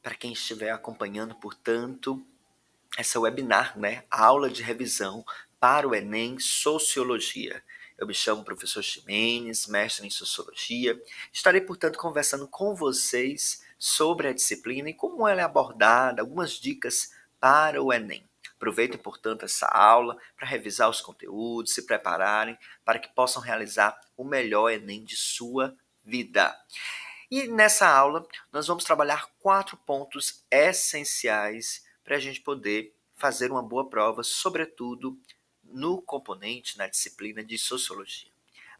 para quem estiver acompanhando, portanto, essa webinar, né? Aula de revisão para o Enem Sociologia. Eu me chamo professor Ximenes, mestre em Sociologia. Estarei, portanto, conversando com vocês sobre a disciplina e como ela é abordada, algumas dicas para o Enem. Aproveitem, portanto, essa aula para revisar os conteúdos, se prepararem para que possam realizar o melhor Enem de sua vida. E nessa aula, nós vamos trabalhar 4 pontos essenciais para a gente poder fazer uma boa prova, sobretudo no componente, na disciplina de Sociologia.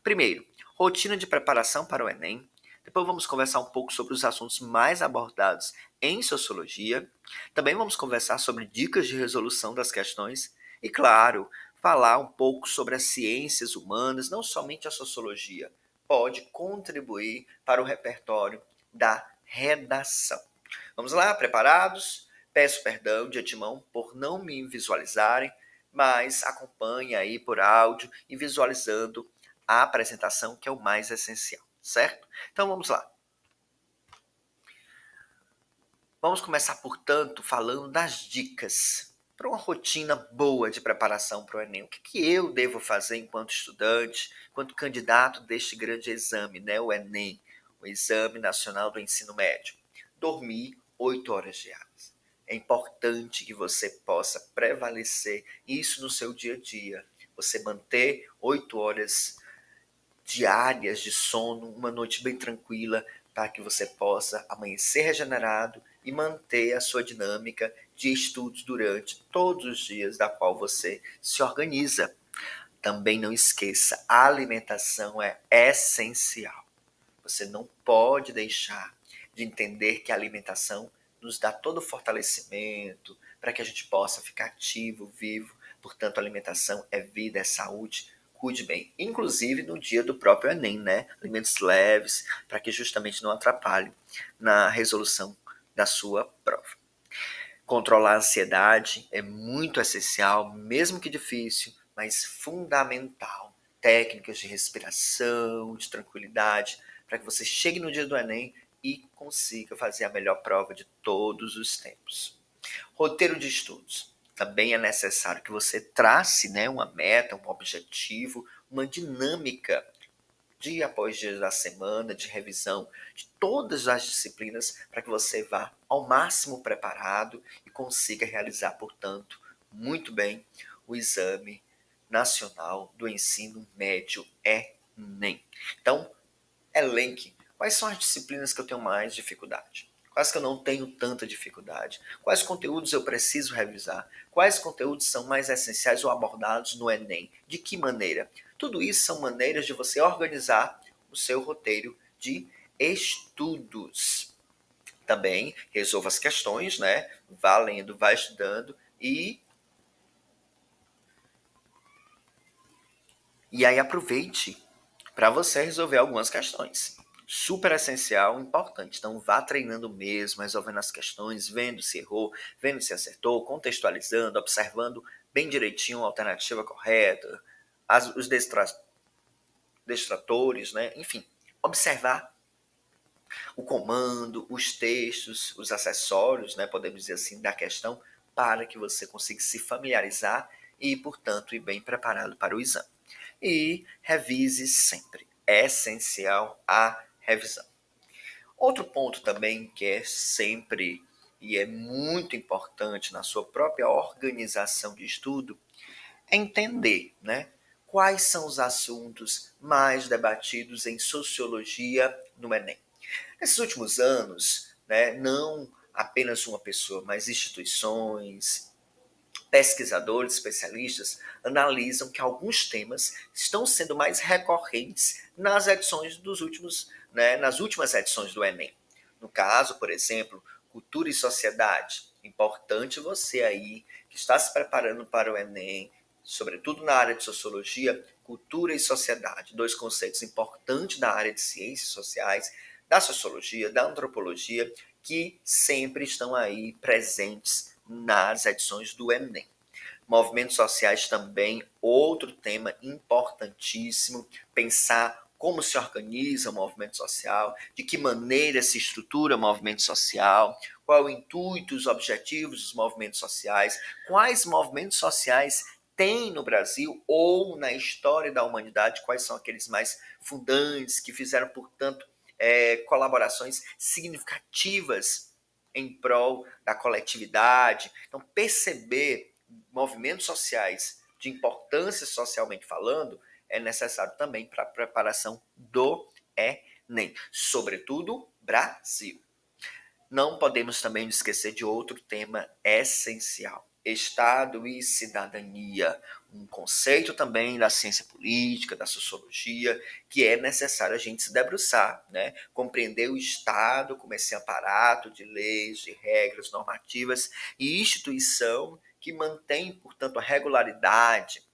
Primeiro, rotina de preparação para o Enem. Depois vamos conversar um pouco sobre os assuntos mais abordados em Sociologia. Também vamos conversar sobre dicas de resolução das questões. E, claro, falar um pouco sobre as ciências humanas, não somente a Sociologia, pode contribuir para o repertório da redação. Vamos lá, preparados? Peço perdão de antemão por não me visualizarem, mas acompanhe aí por áudio e visualizando a apresentação, que é o mais essencial, certo? Então vamos lá. Vamos começar, portanto, falando das dicas para uma rotina boa de preparação para o Enem. O que eu devo fazer enquanto estudante, enquanto candidato deste grande exame, né? O Enem, o Exame Nacional do Ensino Médio? Dormir 8 horas diárias. É importante que você possa prevalecer isso no seu dia a dia. Você manter 8 horas diárias de sono, uma noite bem tranquila, para que você possa amanhecer regenerado e manter a sua dinâmica de estudos durante todos os dias da qual você se organiza. Também não esqueça, a alimentação é essencial. Você não pode deixar de entender que a alimentação nos dá todo o fortalecimento para que a gente possa ficar ativo, vivo. Portanto, a alimentação é vida, é saúde. Cuide bem, inclusive no dia do próprio Enem, né? Alimentos leves, para que justamente não atrapalhe na resolução da sua prova. Controlar a ansiedade é muito essencial, mesmo que difícil, mas fundamental. Técnicas de respiração, de tranquilidade, para que você chegue no dia do Enem e consiga fazer a melhor prova de todos os tempos. Roteiro de estudos. Também é necessário que você trace, né, uma meta, um objetivo, uma dinâmica dia após dia da semana de revisão de todas as disciplinas para que você vá ao máximo preparado e consiga realizar, portanto, muito bem o Exame Nacional do Ensino Médio Enem. Então, elenque quais são as disciplinas que eu tenho mais dificuldade. Quais que eu não tenho tanta dificuldade? Quais conteúdos eu preciso revisar? Quais conteúdos são mais essenciais ou abordados no Enem? De que maneira? Tudo isso são maneiras de você organizar o seu roteiro de estudos. Também resolva as questões, né? Vá lendo, vá estudando e aí aproveite para você resolver algumas questões. Super essencial, importante. Então vá treinando mesmo, resolvendo as questões, vendo se errou, vendo se acertou, contextualizando, observando bem direitinho a alternativa correta, os destratores, né? Enfim, observar o comando, os textos, os acessórios, né? Podemos dizer assim, da questão, para que você consiga se familiarizar e, portanto, ir bem preparado para o exame. E revise sempre. É essencial a revisão. Outro ponto também que é sempre e é muito importante na sua própria organização de estudo é entender, né, quais são os assuntos mais debatidos em sociologia no Enem. Nesses últimos anos, né, não apenas uma pessoa, mas instituições, pesquisadores, especialistas, analisam que alguns temas estão sendo mais recorrentes nas edições dos últimos, né, nas últimas edições do Enem. No caso, por exemplo, cultura e sociedade. Importante você aí que está se preparando para o Enem, sobretudo na área de sociologia, cultura e sociedade, dois conceitos importantes da área de ciências sociais, da sociologia, da antropologia, que sempre estão aí presentes nas edições do Enem. Movimentos sociais também, outro tema importantíssimo, pensar como se organiza o movimento social, de que maneira se estrutura o movimento social, qual é o intuito, os objetivos dos movimentos sociais, quais movimentos sociais tem no Brasil ou na história da humanidade, quais são aqueles mais fundantes que fizeram, portanto, colaborações significativas em prol da coletividade. Então, perceber movimentos sociais de importância socialmente falando é necessário também para a preparação do Enem, sobretudo Brasil. Não podemos também esquecer de outro tema essencial: Estado e cidadania, um conceito também da ciência política, da sociologia, que é necessário a gente se debruçar, né? Compreender o Estado como esse aparato de leis, de regras normativas e instituição que mantém, portanto, a regularidade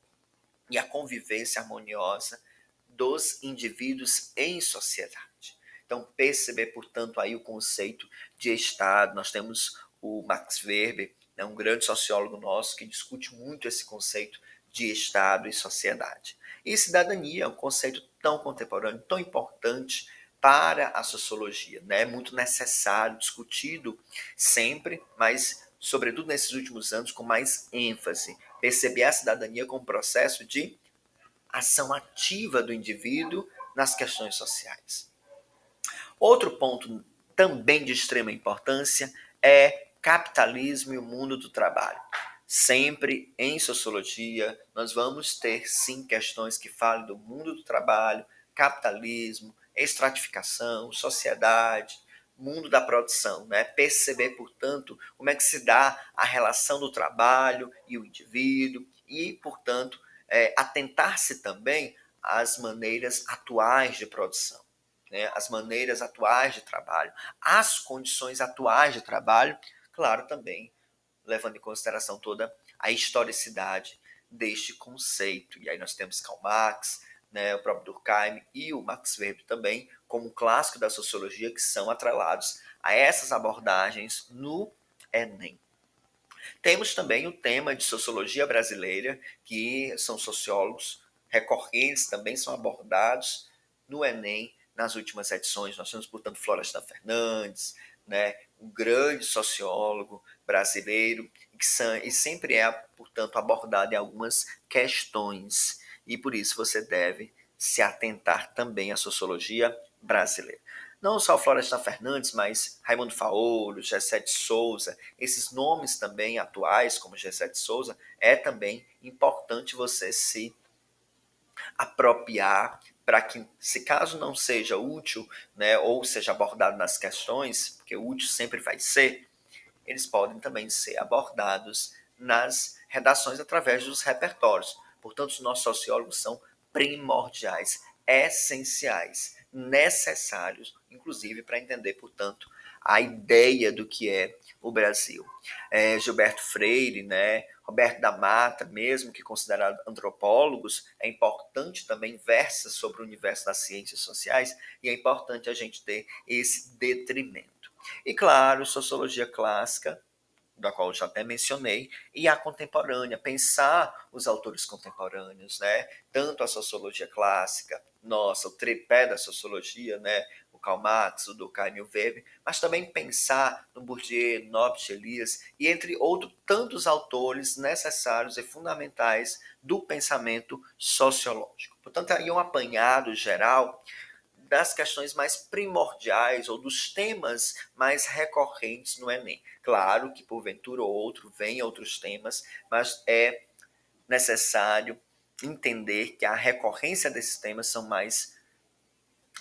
e a convivência harmoniosa dos indivíduos em sociedade. Então, perceber, portanto, aí o conceito de Estado. Nós temos o Max Weber, né, um grande sociólogo nosso, que discute muito esse conceito de Estado e sociedade. E cidadania é um conceito tão contemporâneo, tão importante para a sociologia, né? Muito necessário, discutido sempre, mas, sobretudo nesses últimos anos, com mais ênfase. Perceber a cidadania como um processo de ação ativa do indivíduo nas questões sociais. Outro ponto também de extrema importância é capitalismo e o mundo do trabalho. Sempre em sociologia nós vamos ter sim questões que falam do mundo do trabalho, capitalismo, estratificação, sociedade, mundo da produção, né? Perceber, portanto, como é que se dá a relação do trabalho e o indivíduo e, portanto, atentar-se também às maneiras atuais de produção, né? As maneiras atuais de trabalho, as condições atuais de trabalho, claro, também levando em consideração toda a historicidade deste conceito. E aí nós temos Karl Marx, né, o próprio Durkheim e o Max Weber também, como um clássico da sociologia, que são atrelados a essas abordagens no Enem. Temos também o tema de sociologia brasileira, que são sociólogos recorrentes, também são abordados no Enem nas últimas edições. Nós temos, portanto, Florestan Fernandes, né, um grande sociólogo brasileiro, e sempre é, portanto, abordado em algumas questões. E por isso você deve se atentar também à sociologia brasileira. Não só Florestan Fernandes, mas Raimundo Faoro, Gessé de Souza, esses nomes também atuais, como Gessé de Souza, é também importante você se apropriar para que, se caso não seja útil, né, ou seja abordado nas questões, porque útil sempre vai ser, eles podem também ser abordados nas redações através dos repertórios. Portanto, os nossos sociólogos são primordiais, essenciais, necessários, inclusive para entender, portanto, a ideia do que é o Brasil. Gilberto Freire, né, Roberto da Mata, mesmo que considerados antropólogos, é importante também versa sobre o universo das ciências sociais e é importante a gente ter esse detrimento. E claro, sociologia clássica, da qual eu já até mencionei, e a contemporânea, pensar os autores contemporâneos, né? Tanto a sociologia clássica, nossa, o tripé da sociologia, né? O Karl Marx, o Durkheim e o Weber, mas também pensar no Bourdieu, Norbert Elias e entre outros tantos autores necessários e fundamentais do pensamento sociológico. Portanto, aí um apanhado geral das questões mais primordiais ou dos temas mais recorrentes no Enem. Claro que, porventura ou outro, vem outros temas, mas é necessário entender que a recorrência desses temas são mais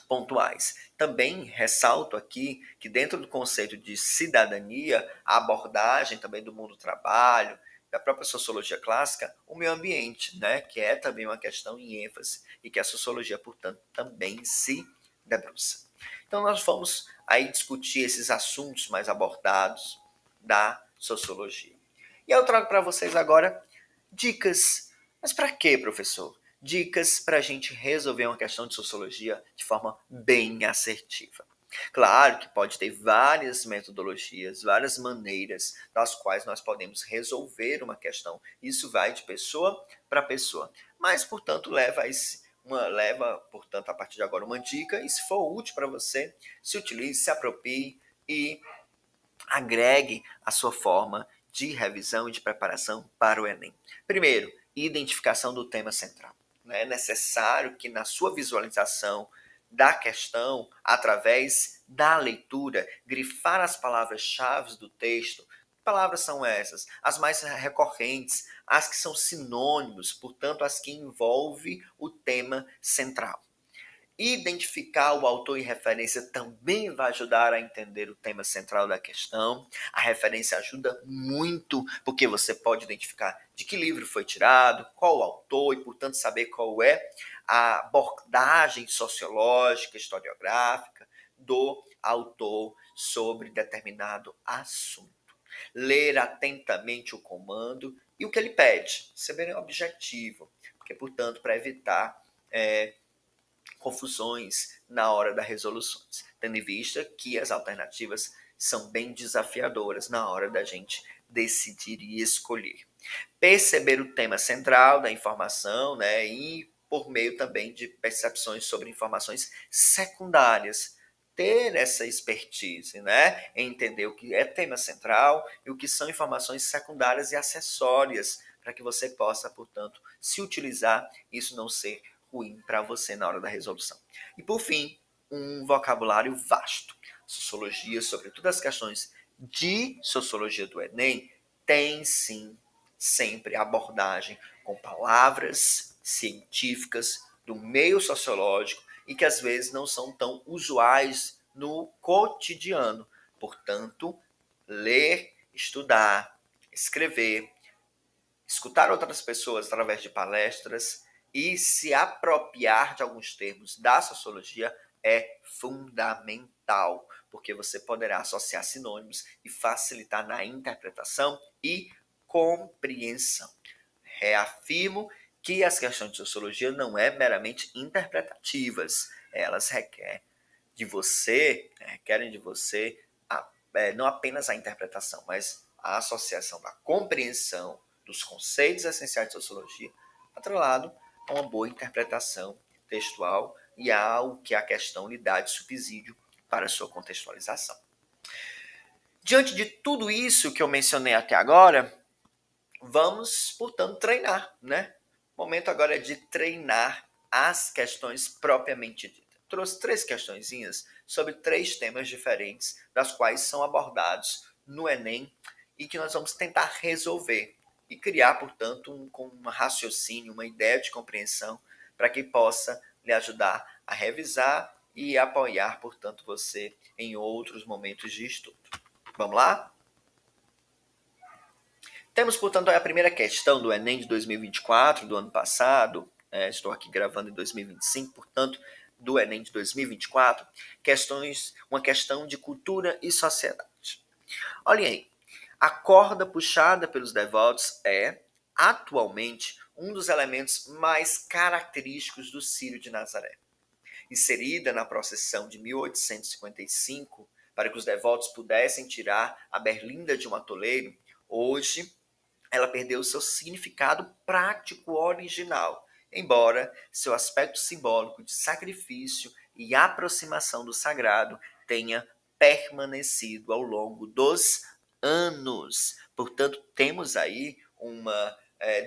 pontuais. Também ressalto aqui que dentro do conceito de cidadania, a abordagem também do mundo do trabalho, da própria sociologia clássica, o meio ambiente, né, que é também uma questão em ênfase e que a sociologia, portanto, também se debruça. Então nós vamos aí discutir esses assuntos mais abordados da sociologia. E eu trago para vocês agora dicas. Mas para quê, professor? Dicas para a gente resolver uma questão de sociologia de forma bem assertiva. Claro que pode ter várias metodologias, várias maneiras das quais nós podemos resolver uma questão. Isso vai de pessoa para pessoa. Mas, portanto, leva, portanto, a partir de agora uma dica e se for útil para você, se utilize, se aproprie e agregue a sua forma de revisão e de preparação para o Enem. Primeiro, identificação do tema central. É necessário que na sua visualização da questão, através da leitura, grifar as palavras-chave do texto. Que palavras são essas? As mais recorrentes, as que são sinônimos, portanto, as que envolvem o tema central. Identificar o autor e referência também vai ajudar a entender o tema central da questão. A referência ajuda muito, porque você pode identificar de que livro foi tirado, qual o autor e, portanto, saber qual é a abordagem sociológica, historiográfica do autor sobre determinado assunto. Ler atentamente o comando e o que ele pede, ser bem objetivo, porque, portanto, para evitar confusões na hora das resoluções, tendo em vista que as alternativas são bem desafiadoras na hora da gente decidir e escolher. Perceber o tema central da informação, né, e por meio também de percepções sobre informações secundárias. Ter essa expertise, né, em entender o que é tema central e o que são informações secundárias e acessórias, para que você possa, portanto, se utilizar e isso não ser ruim para você na hora da resolução. E por fim, um vocabulário vasto. Sociologia, sobretudo as questões de sociologia do Enem, tem sim sempre abordagem com palavras científicas do meio sociológico e que às vezes não são tão usuais no cotidiano. Portanto, ler, estudar, escrever, escutar outras pessoas através de palestras e se apropriar de alguns termos da sociologia é fundamental, porque você poderá associar sinônimos e facilitar na interpretação e compreensão. Reafirmo que as questões de sociologia não é meramente interpretativas, elas requerem de você não apenas a interpretação, mas a associação da compreensão dos conceitos essenciais de sociologia, atrelado a uma boa interpretação textual e ao que a questão lhe dá de subsídio para a sua contextualização. Diante de tudo isso que eu mencionei até agora, vamos, portanto, treinar, né? O momento agora é de treinar as questões propriamente ditas. Trouxe 3 questõezinhas sobre 3 temas diferentes, das quais são abordados no Enem e que nós vamos tentar resolver e criar, portanto, um raciocínio, uma ideia de compreensão para que possa lhe ajudar a revisar e apoiar, portanto, você em outros momentos de estudo. Vamos lá? Temos, portanto, a primeira questão do Enem de 2024, do ano passado. Estou aqui gravando em 2025, portanto, do Enem de 2024, uma questão de cultura e sociedade. Olhem aí, a corda puxada pelos devotos é, atualmente, um dos elementos mais característicos do Círio de Nazaré. Inserida na procissão de 1855, para que os devotos pudessem tirar a berlinda de um atoleiro, hoje ela perdeu seu significado prático original, embora seu aspecto simbólico de sacrifício e aproximação do sagrado tenha permanecido ao longo dos anos. Portanto, temos aí uma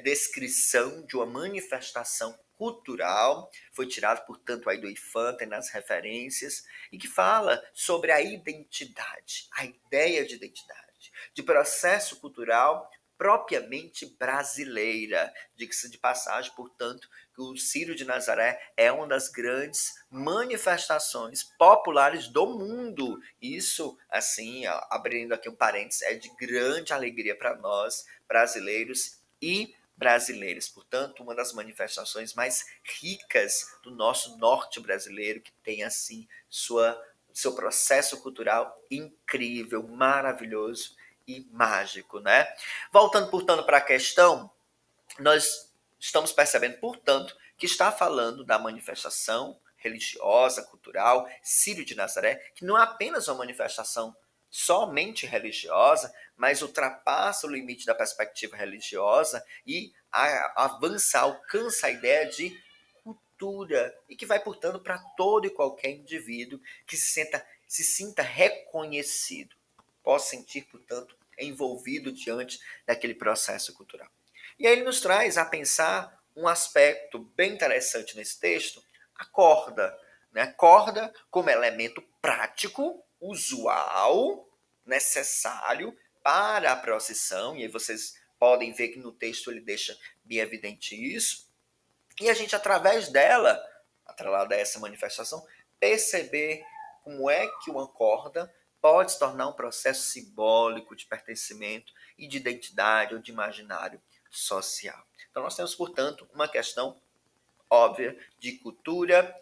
descrição de uma manifestação cultural, foi tirado, portanto, aí do Infante nas referências, e que fala sobre a identidade, a ideia de identidade, de processo cultural propriamente brasileira. Diga-se de passagem, portanto, que o Círio de Nazaré é uma das grandes manifestações populares do mundo. Isso, assim, abrindo aqui um parênteses, é de grande alegria para nós, brasileiros e brasileiras. Portanto, uma das manifestações mais ricas do nosso norte brasileiro, que tem, assim, seu processo cultural incrível, maravilhoso e mágico, né? Voltando, portanto, para a questão, nós estamos percebendo, portanto, que está falando da manifestação religiosa, cultural, Círio de Nazaré, que não é apenas uma manifestação somente religiosa, mas ultrapassa o limite da perspectiva religiosa e avança, alcança a ideia de cultura e que vai, portanto, para todo e qualquer indivíduo que se sinta reconhecido. possa sentir, portanto, envolvido diante daquele processo cultural. E aí ele nos traz a pensar um aspecto bem interessante nesse texto, a corda. Né? Corda como elemento prático, usual, necessário para a procissão, e aí vocês podem ver que no texto ele deixa bem evidente isso, e a gente, através dela, atrelada a essa manifestação, perceber como é que uma corda pode se tornar um processo simbólico de pertencimento e de identidade ou de imaginário social. Então nós temos, portanto, uma questão óbvia de cultura,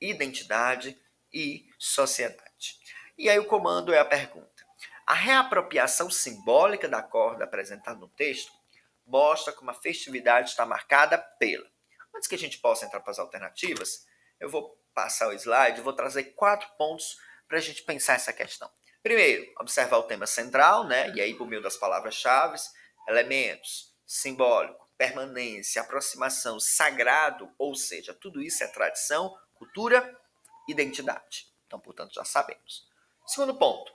identidade e sociedade. E aí o comando é a pergunta. A reapropriação simbólica da corda apresentada no texto mostra como a festividade está marcada pela. Antes que a gente possa entrar para as alternativas, eu vou passar o slide e vou trazer 4 pontos para a gente pensar essa questão. Primeiro, observar o tema central, né? E aí, por meio das palavras-chave, elementos, simbólico, permanência, aproximação, sagrado, ou seja, tudo isso é tradição, cultura, identidade. Então, portanto, já sabemos. Segundo ponto,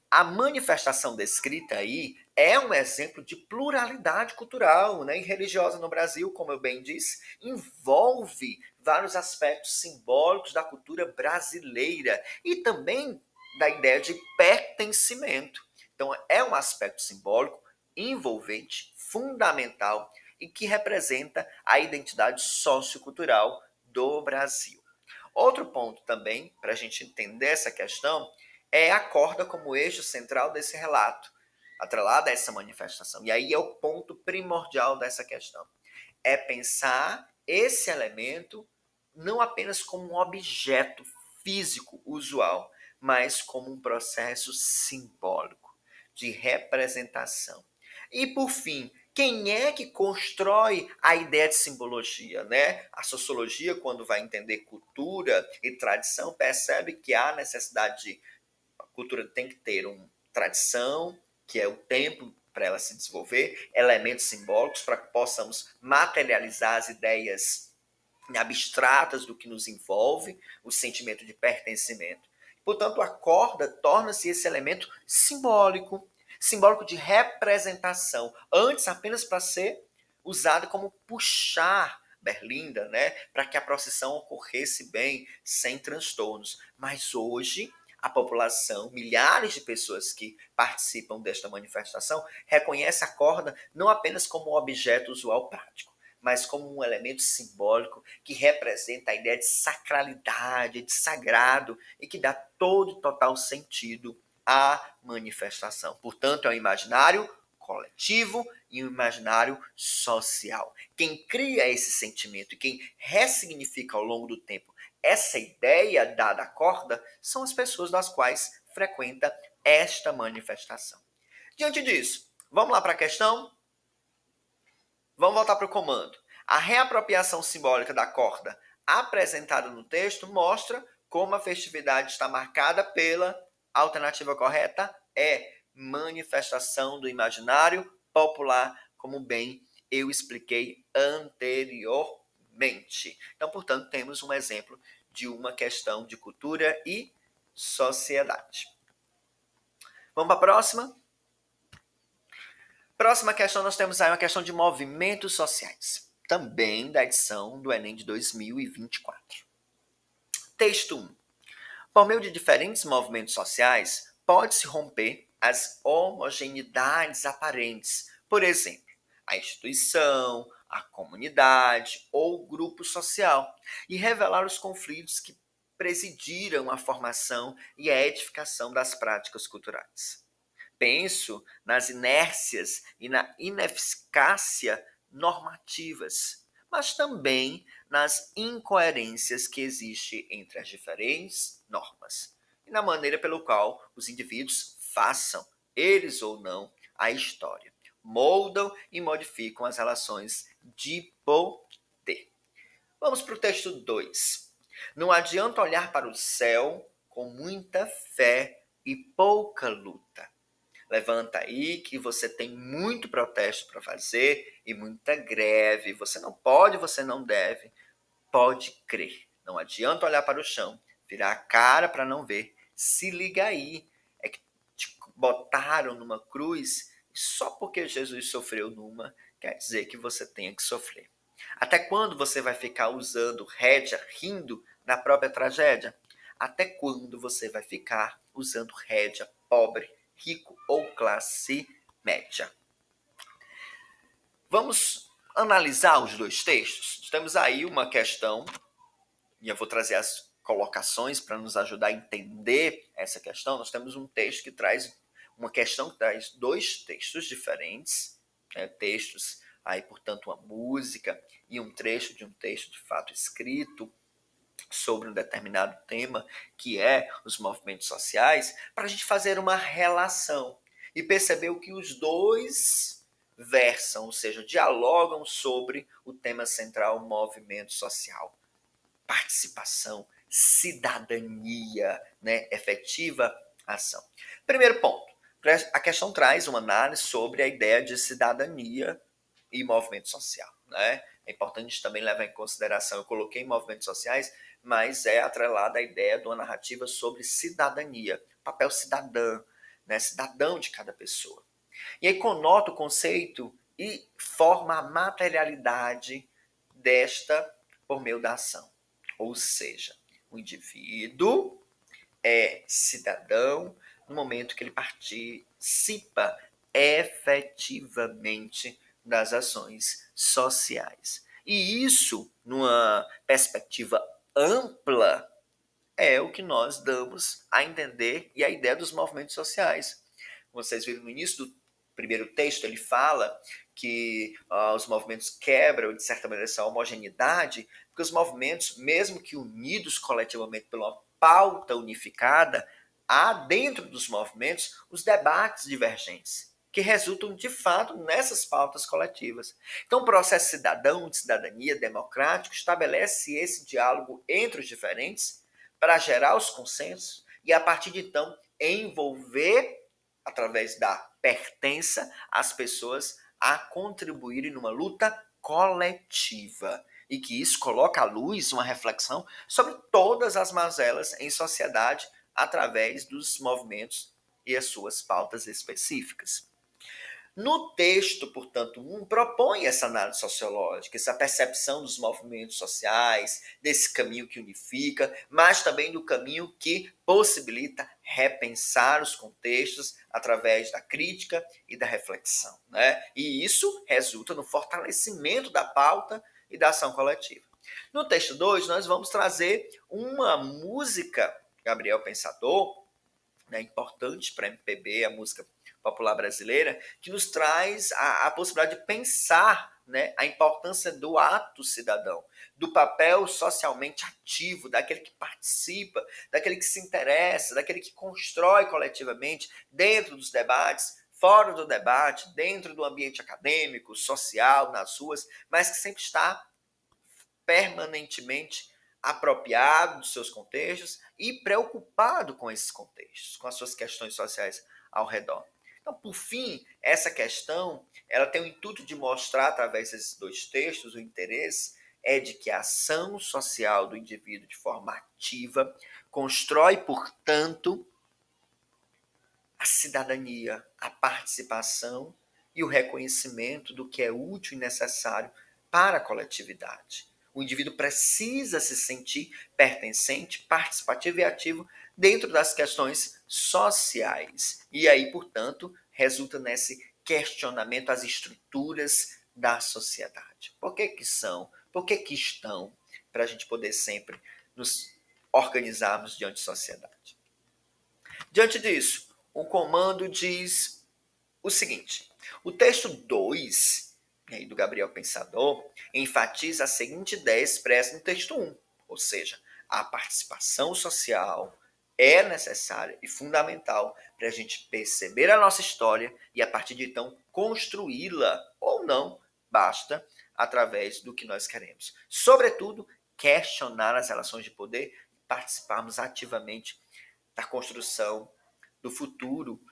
a manifestação descrita aí é um exemplo de pluralidade cultural, né, e religiosa no Brasil, como eu bem disse, envolve vários aspectos simbólicos da cultura brasileira e também da ideia de pertencimento. Então, é um aspecto simbólico envolvente, fundamental e que representa a identidade sociocultural do Brasil. Outro ponto também, para a gente entender essa questão, é a corda como eixo central desse relato, atrelada a essa manifestação. E aí é o ponto primordial dessa questão. É pensar esse elemento não apenas como um objeto físico usual, mas como um processo simbólico de representação. E por fim, quem é que constrói a ideia de simbologia, né? A sociologia, quando vai entender cultura e tradição, percebe que há necessidade de a cultura tem que ter uma tradição, que é o tempo para ela se desenvolver, elementos simbólicos para que possamos materializar as ideias abstratas do que nos envolve, o sentimento de pertencimento. Portanto, a corda torna-se esse elemento simbólico, simbólico de representação, antes apenas para ser usado como puxar berlinda, né, para que a procissão ocorresse bem, sem transtornos. Mas hoje a população, milhares de pessoas que participam desta manifestação, reconhece a corda não apenas como um objeto usual prático, mas como um elemento simbólico que representa a ideia de sacralidade, de sagrado e que dá todo total sentido à manifestação. Portanto, é um imaginário coletivo e um imaginário social. Quem cria esse sentimento e quem ressignifica ao longo do tempo essa ideia dada à corda são as pessoas das quais frequenta esta manifestação. Diante disso, vamos lá para a questão? Vamos voltar para o comando. A reapropriação simbólica da corda apresentada no texto mostra como a festividade está marcada pela alternativa correta é manifestação do imaginário popular, como bem eu expliquei anteriormente. Então, portanto, temos um exemplo de uma questão de cultura e sociedade. Vamos para a próxima? Próxima questão, nós temos aí uma questão de movimentos sociais, também da edição do Enem de 2024. Texto 1. Por meio de diferentes movimentos sociais, pode-se romper as homogeneidades aparentes, por exemplo, a instituição, a comunidade ou grupo social, e revelar os conflitos que presidiram a formação e a edificação das práticas culturais. Penso nas inércias e na ineficácia normativas, mas também nas incoerências que existem entre as diferentes normas e na maneira pelo qual os indivíduos façam, eles ou não, a história, moldam e modificam as relações de poder. Vamos para o texto 2. Não adianta olhar para o céu com muita fé e pouca luta. Levanta aí que você tem muito protesto para fazer e muita greve. Você não pode, você não deve. Pode crer. Não adianta olhar para o chão, virar a cara para não ver. Se liga aí. É que te botaram numa cruz, e só porque Jesus sofreu numa, quer dizer que você tenha que sofrer. Até quando você vai ficar usando rédea, rindo da própria tragédia? Até quando você vai ficar usando rédea, pobre, rico ou classe média? Vamos analisar os dois textos? Temos aí uma questão, e eu vou trazer as colocações para nos ajudar a entender essa questão. Nós temos um texto que traz uma questão que traz dois textos diferentes, textos aí, portanto, uma música e um trecho de um texto de fato escrito sobre um determinado tema, que é os movimentos sociais, para a gente fazer uma relação e perceber o que os dois versam, ou seja, dialogam sobre o tema central, movimento social. Participação, cidadania, né? Efetiva ação. Primeiro ponto, a questão traz uma análise sobre a ideia de cidadania e movimento social, né? É importante também levar em consideração, eu coloquei movimentos sociais, mas é atrelada a ideia de uma narrativa sobre cidadania, papel cidadão, né? Cidadão de cada pessoa. E aí conota o conceito e forma a materialidade desta por meio da ação. Ou seja, o indivíduo é cidadão no momento que ele participa efetivamente das ações sociais. E isso, numa perspectiva ampla, é o que nós damos a entender e a ideia dos movimentos sociais. Vocês viram no início do primeiro texto, ele fala que os movimentos quebram, de certa maneira, essa homogeneidade, porque os movimentos, mesmo que unidos coletivamente por uma pauta unificada, há dentro dos movimentos os debates divergentes, que resultam, de fato, nessas pautas coletivas. Então, o processo cidadão, de cidadania democrático, estabelece esse diálogo entre os diferentes para gerar os consensos e, a partir de então, envolver, através da pertença, as pessoas a contribuírem numa luta coletiva. E que isso coloca à luz uma reflexão sobre todas as mazelas em sociedade através dos movimentos e as suas pautas específicas. No texto, portanto, propõe essa análise sociológica, essa percepção dos movimentos sociais, desse caminho que unifica, mas também do caminho que possibilita repensar os contextos através da crítica e da reflexão, né? E isso resulta no fortalecimento da pauta e da ação coletiva. No texto 2, nós vamos trazer uma música, Gabriel Pensador, né, importante para a MPB, a música popular brasileira, que nos traz a possibilidade de pensar, né, a importância do ato cidadão, do papel socialmente ativo, daquele que participa, daquele que se interessa, daquele que constrói coletivamente dentro dos debates, fora do debate, dentro do ambiente acadêmico, social, nas ruas, mas que sempre está permanentemente apropriado dos seus contextos e preocupado com esses contextos, com as suas questões sociais ao redor. Então, por fim, essa questão, ela tem o intuito de mostrar, através desses dois textos, o interesse é de que a ação social do indivíduo de forma ativa constrói, portanto, a cidadania, a participação e o reconhecimento do que é útil e necessário para a coletividade. O indivíduo precisa se sentir pertencente, participativo e ativo dentro das questões sociais. E aí, portanto, resulta nesse questionamento às estruturas da sociedade. Por que são? Por que estão? Para a gente poder sempre nos organizarmos diante da sociedade. Diante disso, o comando diz o seguinte: o texto 2 do Gabriel Pensador enfatiza a seguinte ideia expressa no texto 1, ou seja, a participação social é necessária e fundamental para a gente perceber a nossa história e, a partir de então, construí-la ou não, basta, através do que nós queremos. Sobretudo, questionar as relações de poder e participarmos ativamente da construção do futuro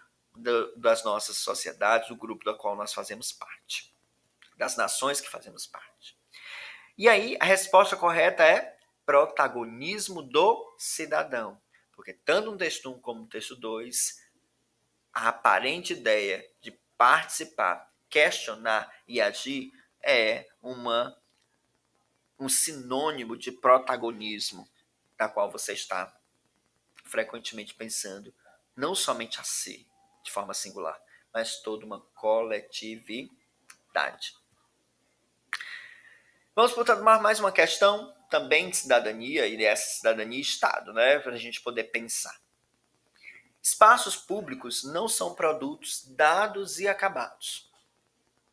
das nossas sociedades, do grupo do qual nós fazemos parte, das nações que fazemos parte. E aí, a resposta correta é protagonismo do cidadão. Porque tanto no texto 1 como no texto 2, a aparente ideia de participar, questionar e agir é um sinônimo de protagonismo, da qual você está frequentemente pensando não somente a si, de forma singular, mas toda uma coletividade. Vamos, portanto, mais uma questão também de cidadania, e dessa cidadania e Estado, né, para a gente poder pensar. Espaços públicos não são produtos dados e acabados.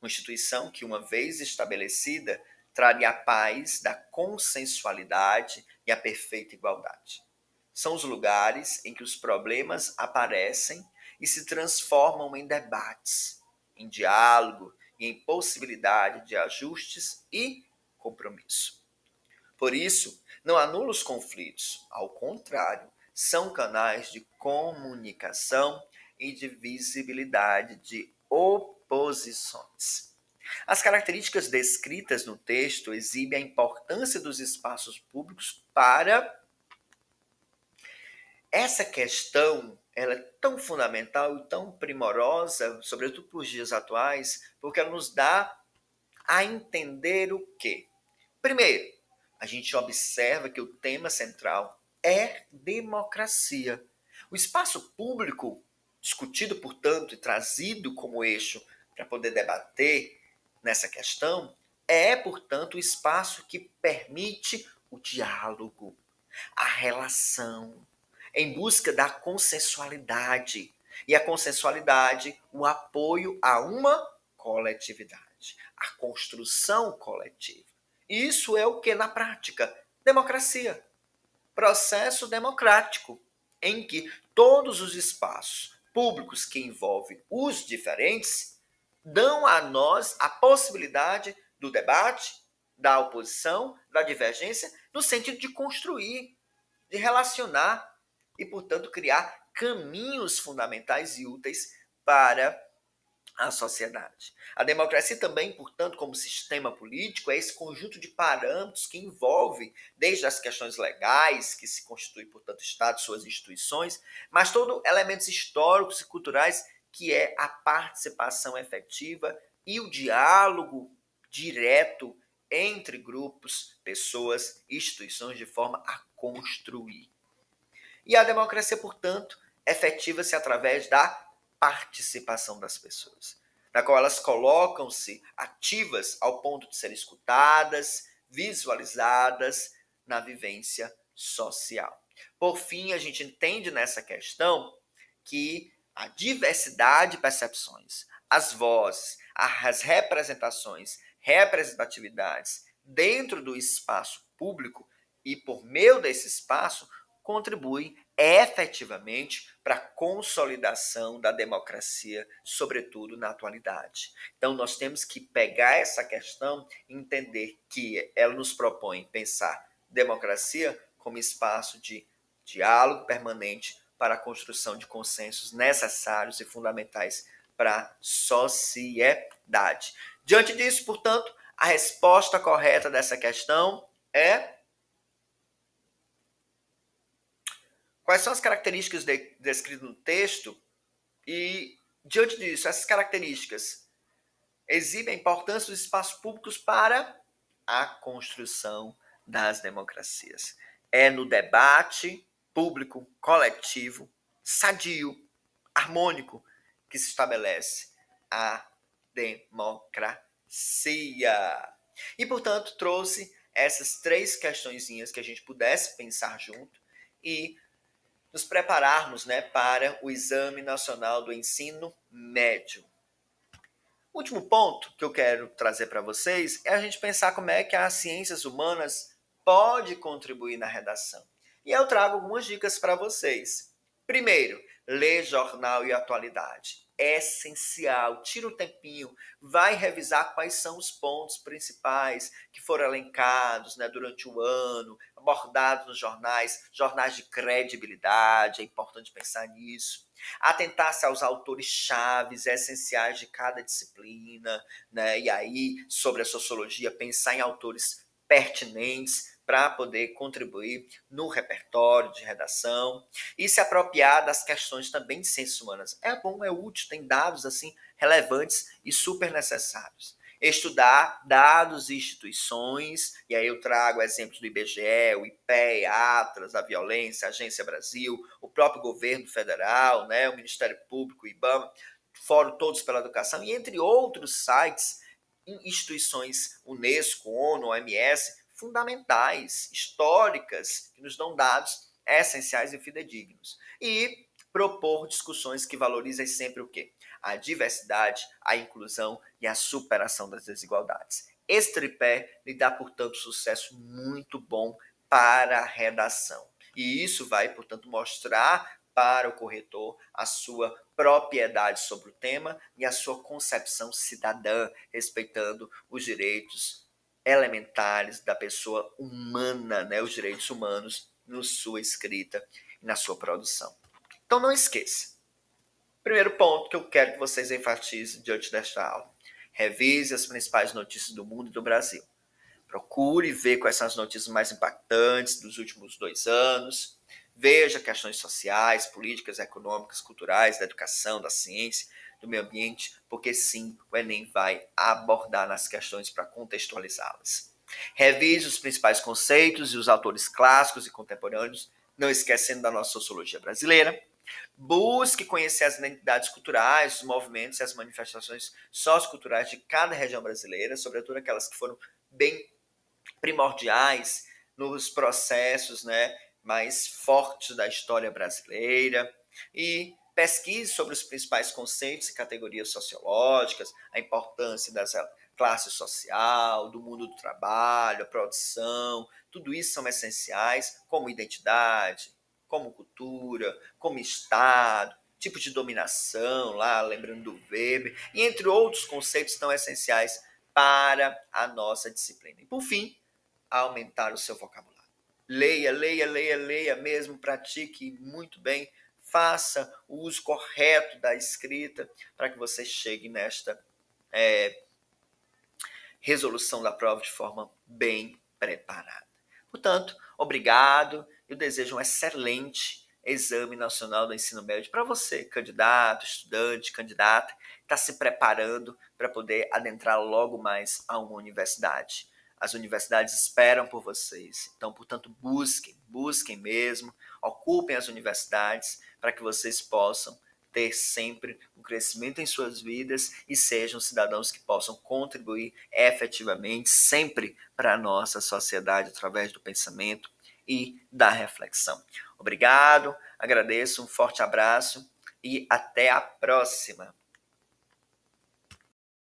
Uma instituição que, uma vez estabelecida, traria a paz da consensualidade e a perfeita igualdade. São os lugares em que os problemas aparecem e se transformam em debates, em diálogo e em possibilidade de ajustes e compromisso. Por isso, não anula os conflitos, ao contrário, são canais de comunicação e de visibilidade de oposições. As características descritas no texto exibem a importância dos espaços públicos para essa questão. Ela é tão fundamental e tão primorosa, sobretudo para os dias atuais, porque ela nos dá a entender o quê? Primeiro, a gente observa que o tema central é democracia. O espaço público, discutido, portanto, e trazido como eixo para poder debater nessa questão, é, portanto, o espaço que permite o diálogo, a relação, em busca da consensualidade. E a consensualidade, o apoio a uma coletividade, a construção coletiva. Isso é o que na prática? Democracia. Processo democrático, em que todos os espaços públicos que envolvem os diferentes dão a nós a possibilidade do debate, da oposição, da divergência, no sentido de construir, de relacionar e, portanto, criar caminhos fundamentais e úteis para a sociedade. A democracia também, portanto, como sistema político, é esse conjunto de parâmetros que envolve desde as questões legais, que se constitui, portanto, Estado e suas instituições, mas todos elementos históricos e culturais, que é a participação efetiva e o diálogo direto entre grupos, pessoas, instituições, de forma a construir. E a democracia, portanto, efetiva-se através da participação das pessoas, na qual elas colocam-se ativas ao ponto de serem escutadas, visualizadas na vivência social. Por fim, a gente entende nessa questão que a diversidade de percepções, as vozes, as representações, representatividades dentro do espaço público e por meio desse espaço contribui efetivamente para a consolidação da democracia, sobretudo na atualidade. Então, nós temos que pegar essa questão e entender que ela nos propõe pensar democracia como espaço de diálogo permanente para a construção de consensos necessários e fundamentais para a sociedade. Diante disso, portanto, a resposta correta dessa questão é: quais são as características descritas no texto? E, diante disso, essas características exibem a importância dos espaços públicos para a construção das democracias. É no debate público, coletivo, sadio, harmônico, que se estabelece a democracia. E, portanto, trouxe essas três questõezinhas que a gente pudesse pensar junto e nos prepararmos, né, para o Exame Nacional do Ensino Médio. O último ponto que eu quero trazer para vocês é a gente pensar como é que as ciências humanas pode contribuir na redação. E eu trago algumas dicas para vocês. Primeiro, ler jornal e atualidade. É essencial. Tira um tempinho, vai revisar quais são os pontos principais que foram elencados, né, durante o ano, abordados nos jornais, jornais de credibilidade, é importante pensar nisso. Atentar-se aos autores chaves, essenciais de cada disciplina, né? E aí, sobre a sociologia, pensar em autores pertinentes para poder contribuir no repertório de redação e se apropriar das questões também de ciências humanas. É bom, é útil, tem dados assim relevantes e super necessários. Estudar dados e instituições, e aí eu trago exemplos do IBGE, o IPEA, Atlas da Violência, Agência Brasil, o próprio governo federal, né, o Ministério Público, o IBAMA, Fórum Todos pela Educação, e entre outros sites, instituições Unesco, ONU, OMS, fundamentais, históricas, que nos dão dados essenciais e fidedignos. E propor discussões que valorizem sempre o quê? A diversidade, a inclusão e a superação das desigualdades. Esse tripé lhe dá, portanto, sucesso muito bom para a redação. E isso vai, portanto, mostrar para o corretor a sua propriedade sobre o tema e a sua concepção cidadã, respeitando os direitos elementares da pessoa humana, né, os direitos humanos na sua escrita e na sua produção. Então não esqueça. Primeiro ponto que eu quero que vocês enfatizem diante desta aula. Revise as principais notícias do mundo e do Brasil. Procure ver quais são as notícias mais impactantes dos últimos 2 anos. Veja questões sociais, políticas, econômicas, culturais, da educação, da ciência, do meio ambiente, porque sim, o Enem vai abordar nas questões para contextualizá-las. Revise os principais conceitos e os autores clássicos e contemporâneos, não esquecendo da nossa sociologia brasileira. Busque conhecer as identidades culturais, os movimentos e as manifestações socioculturais de cada região brasileira, sobretudo aquelas que foram bem primordiais nos processos, né, mais fortes da história brasileira, e pesquise sobre os principais conceitos e categorias sociológicas, a importância da classe social, do mundo do trabalho, a produção, tudo isso são essenciais, como identidade, como cultura, como Estado, tipo de dominação, lá lembrando do Weber, e entre outros conceitos tão essenciais para a nossa disciplina. E por fim, aumentar o seu vocabulário. Leia, leia, leia, leia mesmo, pratique muito bem, faça o uso correto da escrita para que você chegue nesta resolução da prova de forma bem preparada. Portanto, obrigado. Eu desejo um excelente Exame Nacional do Ensino Médio para você, candidato, estudante, candidata, que está se preparando para poder adentrar logo mais a uma universidade. As universidades esperam por vocês. Então, portanto, busquem mesmo, ocupem as universidades para que vocês possam ter sempre um crescimento em suas vidas e sejam cidadãos que possam contribuir efetivamente sempre para a nossa sociedade através do pensamento e da reflexão. Obrigado, agradeço, um forte abraço e até a próxima.